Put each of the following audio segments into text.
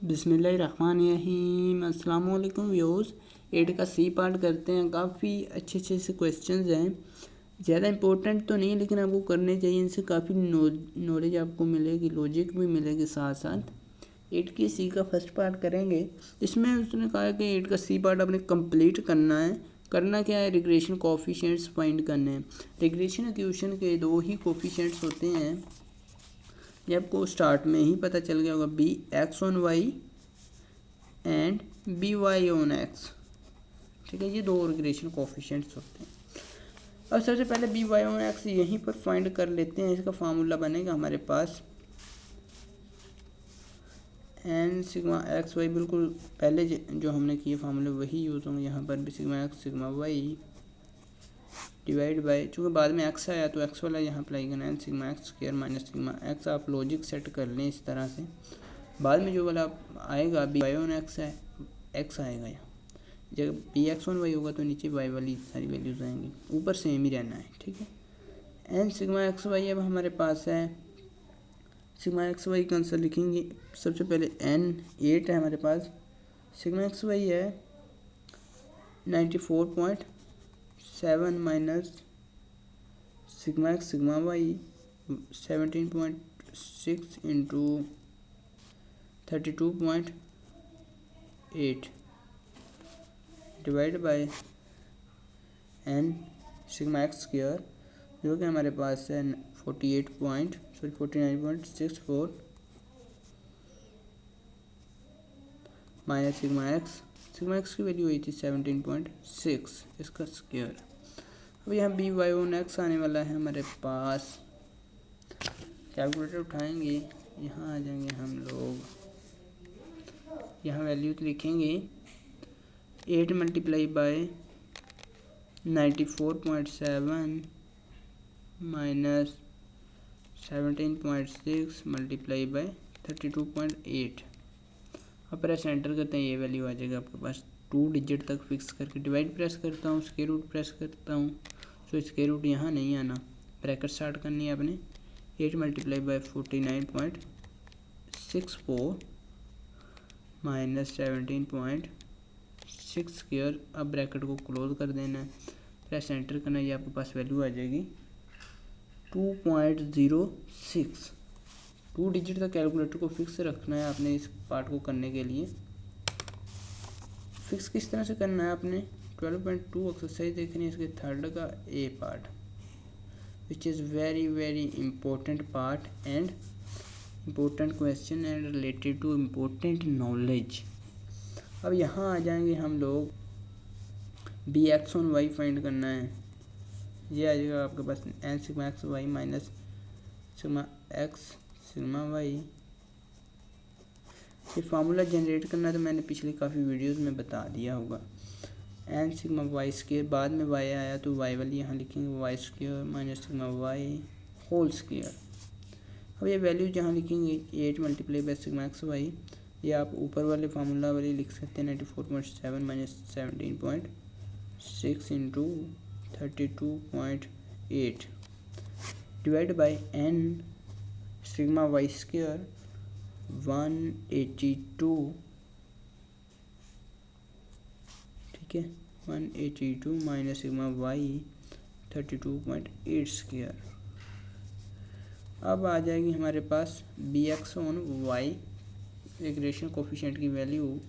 बिस्मिल्लाहिर्रहमानिर्रहीम। अस्सलाम वालेकुम व्यूअर्स। 8 का सी पार्ट करते हैं। काफ़ी अच्छे से क्वेश्चंस हैं, ज़्यादा इंपॉर्टेंट तो नहीं लेकिन आपको करने चाहिए। इनसे काफ़ी नॉलेज आपको मिलेगी, लॉजिक भी मिलेगी साथ साथ। 8 की सी का फर्स्ट पार्ट करेंगे। इसमें उसने कहा कि 8 का सी पार्ट आपने कंप्लीट करना है। करना क्या है, रिग्रेशन कोफिशिएंट्स फाइंड करने हैं। रिग्रेशन इक्वेशन के दो ही कोफिशिएंट्स होते हैं, ये आपको स्टार्ट में ही पता चल गया होगा। B X on Y and B Y on X, ठीक है। ये दो रिग्रेशन कोफिशिएंट्स होते हैं। अब सबसे पहले बी वाई ऑन एक्स यहीं पर फाइंड कर लेते हैं। इसका फार्मूला बनेगा हमारे पास एन सिग्मा एक्स वाई। बिल्कुल पहले जो हमने किए फार्मूले वही यूज़ होंगे यहाँ पर भी। Sigma X sigma Y divide by, चूँकि बाद में एक्स आया तो एक्स वाला यहाँ अप्लाई करना है। Sigma X square minus sigma x. आप लॉजिक सेट कर लें इस तरह से। बाद में जो वाला आएगा बी वाई ऑन एक्स है, एक्स आएगा यहाँ। जब बी एक्स ऑन वाई होगा तो नीचे वाई वाली सारी वैल्यूज आएंगी, ऊपर सेम ही रहना है, ठीक है। एन सिग्मा एक्स वाई अब हमारे पास है। सिग्मा एक्स वाई का आंसर लिखेंगे सबसे पहले। एन 8 है हमारे पास। सिग्मा एक्स वाई है 94.7 minus sigma X sigma Y 17.6 into 32.8 divide by n sigma X square, जो कि हमारे पास है 49.64 माइनस सिग्मा एक्स की वैल्यू हुई थी 17.6, इसका स्क्वायर। अब यहाँ बी वाई ऑन एक्स आने वाला है हमारे पास। कैलकुलेटर उठाएंगे, यहाँ आ जाएंगे हम लोग। यहाँ वैल्यू लिखेंगे 8 multiply by 94.7 minus 17.6 multiply by 32.8। अब प्रेस एंटर करते हैं, ये वैल्यू आ जाएगा आपके पास। 2 डिजिट तक फिक्स करके डिवाइड प्रेस करता हूँ, स्क्वायर रूट प्रेस करता हूँ। सो स्क्वायर रूट यहाँ नहीं आना, ब्रैकेट स्टार्ट करनी है आपने। 8 मल्टीप्लाई बाय 49.64 माइनस 17.6 स्क्वायर। अब ब्रैकेट को क्लोज कर देना है, प्रेस एंटर करना है। ये आपके पास वैल्यू आ जाएगी 2.06। 2 डिजिट का कैलकुलेटर को फिक्स रखना है आपने इस पार्ट को करने के लिए। फिक्स किस तरह से करना है आपने, 12.2 एक्सरसाइज देखनी है इसके थर्ड का a part, which is very important part and important question and related to important knowledge. अब यहाँ आ जाएंगे हम लोग। B X on Y find करना है। ये आ जाएगा आपके पास N sigma X Y minus sigma X sigma Y. ये फार्मूला जनरेट करना है तो मैंने पिछले काफ़ी वीडियोस में बता दिया होगा। एन सिग्मा वाई स्क्वायर, बाद में वाई आया तो वाई वाली यहाँ लिखेंगे Y square minus sigma Y whole square. अब ये वैल्यू जहाँ लिखेंगे 8 multiply by sigma X Y, ये आप ऊपर वाले फार्मूला वाले लिख सकते हैं। 94.7 minus 17.6 into 32.8 divide by n sigma Y square 182, ठीक है। 182 माइनस सिग्मा वाई 32.8 स्क्वायर। अब आ जाएगी हमारे पास B X on Y regression coefficient की वैल्यू।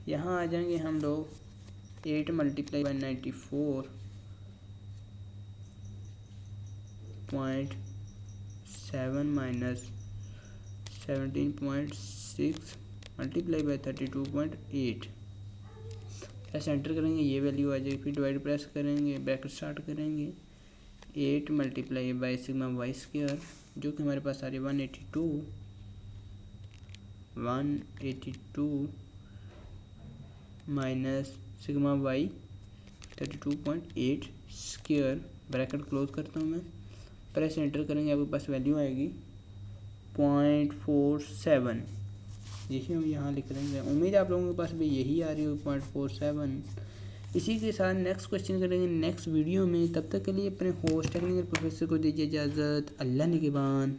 यहाँ आ जाएंगे हम लोग 8 multiply by 94.7 minus 17.6 multiply by 32.8। Press enter करेंगे, ये वैल्यू आ जाएगी। फिर डिवाइड प्रेस करेंगे, ब्रैकेट स्टार्ट करेंगे। 8 multiply by sigma Y square, जो कि हमारे पास आ रही है 182 minus sigma Y 32.8 square. Bracket close करता हूँ मैं, प्रेस एंटर करेंगे, आपके पास वैल्यू आएगी 0.47। यही हम यहाँ लिख रहे हैं। उम्मीद है आप लोगों के पास भी यही आ रही हो 0.47। इसी के साथ नेक्स्ट क्वेश्चन करेंगे नेक्स्ट वीडियो में। तब तक के लिए अपने होस्ट टेक्निकल प्रोफेसर को दीजिए इजाज़त। अल्लाह निगहबान।